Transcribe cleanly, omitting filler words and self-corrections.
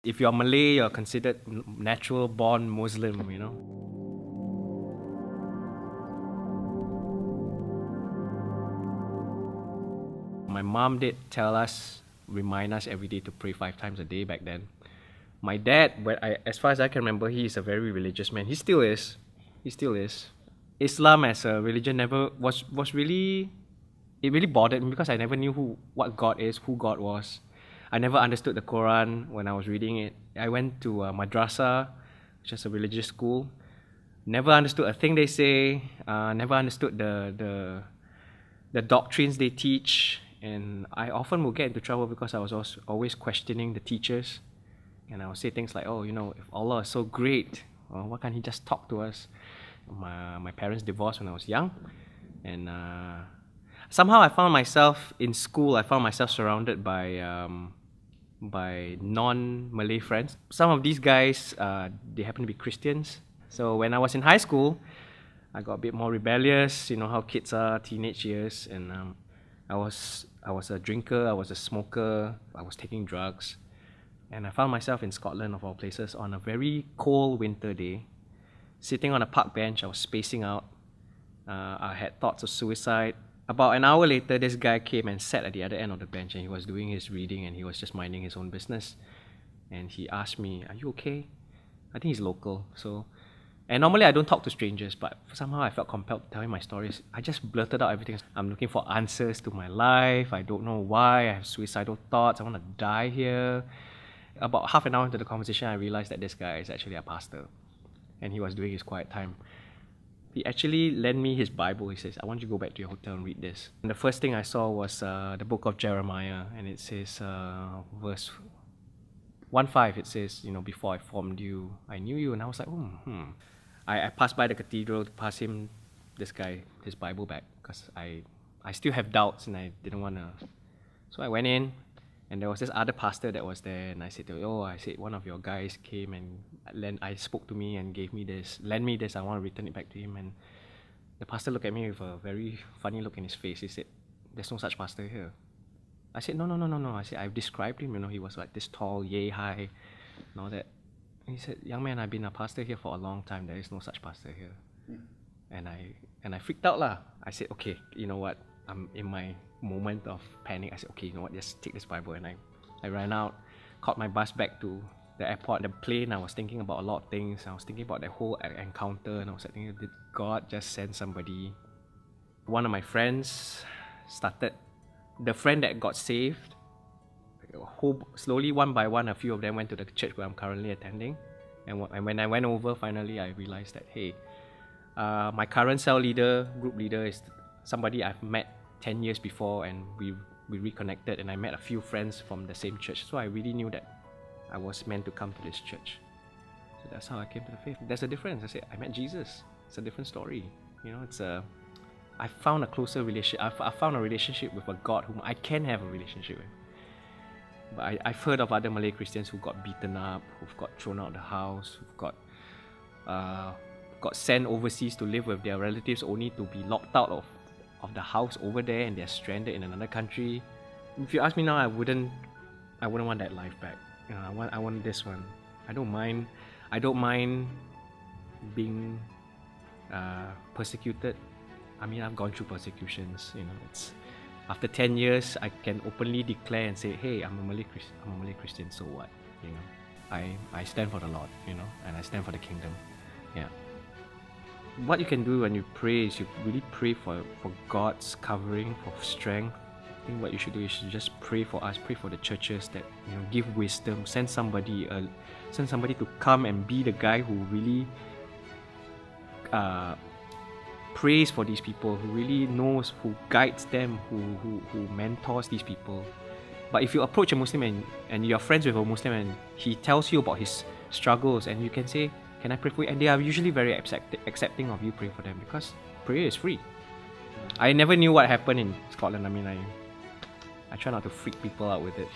if you're Malay, you're considered natural born Muslim, you know. My mom did remind us every day to pray 5 times a day back then. My dad, as far as I can remember, he is a very religious man. He still is. Islam as a religion never was really. It really bothered me because I never knew what God is, who God was. I never understood the Quran when I was reading it. I went to a madrasa, which is a religious school. Never understood a thing they say. Never understood the doctrines they teach. And I often would get into trouble because I was always questioning the teachers. And I would say things like, oh, you know, if Allah is so great, why can't He just talk to us? My parents divorced when I was young. And somehow I found myself in school, surrounded by non-Malay friends. Some of these guys, they happen to be Christians. So when I was in high school, I got a bit more rebellious, you know how kids are, teenage years. And I was a drinker, I was a smoker, I was taking drugs. And I found myself in Scotland, of all places, on a very cold winter day, sitting on a park bench. I was spacing out. I had thoughts of suicide. About an hour later, this guy came and sat at the other end of the bench, and he was doing his reading, and he was just minding his own business. And he asked me, "Are you okay?" I think he's local, so... And normally I don't talk to strangers, but somehow I felt compelled to tell him my stories. I just blurted out everything. I'm looking for answers to my life. I don't know why. I have suicidal thoughts. I want to die here. About half an hour into the conversation, I realized that this guy is actually a pastor, and he was doing his quiet time. He actually lent me his Bible. He says, "I want you to go back to your hotel and read this." And the first thing I saw was the book of Jeremiah, and it says, verse 1:5, it says, you know, "Before I formed you, I knew you." And I was like, I passed by the cathedral to pass him, this guy, his Bible back, because I still have doubts and I didn't want to. So I went in, and there was this other pastor that was there, and I said, one of your guys came and I spoke to me and lend me this, I want to return it back to him. And the pastor looked at me with a very funny look in his face. He said, "There's no such pastor here." I said, no. I said, "I've described him, you know, he was like this tall, yay high, and all that." And he said, "Young man, I've been a pastor here for a long time. There is no such pastor here." And I freaked out lah. I said, "Okay, you know what? I'm in my moment of panic." I said, "Okay, you know what? Just take this Bible." And I ran out, caught my bus back to the airport. The plane, I was thinking about a lot of things. I was thinking about that whole encounter, and I was thinking, did God just send somebody? One of my friends the friend that got saved, slowly, one by one, a few of them went to the church where I'm currently attending. And when I went over, finally, I realized that, hey, my current group leader, is somebody I've met 10 years before, and we reconnected, and I met a few friends from the same church. So I really knew that I was meant to come to this church. So that's how I came to the faith. There's a difference. I said, I met Jesus. It's a different story. You know, I found a closer relationship. I found a relationship with a God whom I can have a relationship with. But I've heard of other Malay Christians who got beaten up, who've got thrown out of the house, who've got sent overseas to live with their relatives only to be locked out of the house over there, and they're stranded in another country. If you ask me now, I wouldn't want that life back. You know, I want this one. I don't mind being persecuted. I mean, I've gone through persecutions. You know, after 10 years, I can openly declare and say, "Hey, I'm a Malay Christian. So what? You know, I stand for the Lord. You know, and I stand for the kingdom." Yeah. What you can do when you pray is you really pray for God's covering, for strength. I think what you should do is you just pray for us, pray for the churches that, you know, give wisdom, send somebody to come and be the guy who really prays for these people, who really knows, who guides them, who mentors these people. But if you approach a Muslim and you're friends with a Muslim and he tells you about his struggles, and you can say, "Can I pray for you?" And they are usually very accepting of you praying for them, because prayer is free. I never knew what happened in Scotland. I mean, I try not to freak people out with it.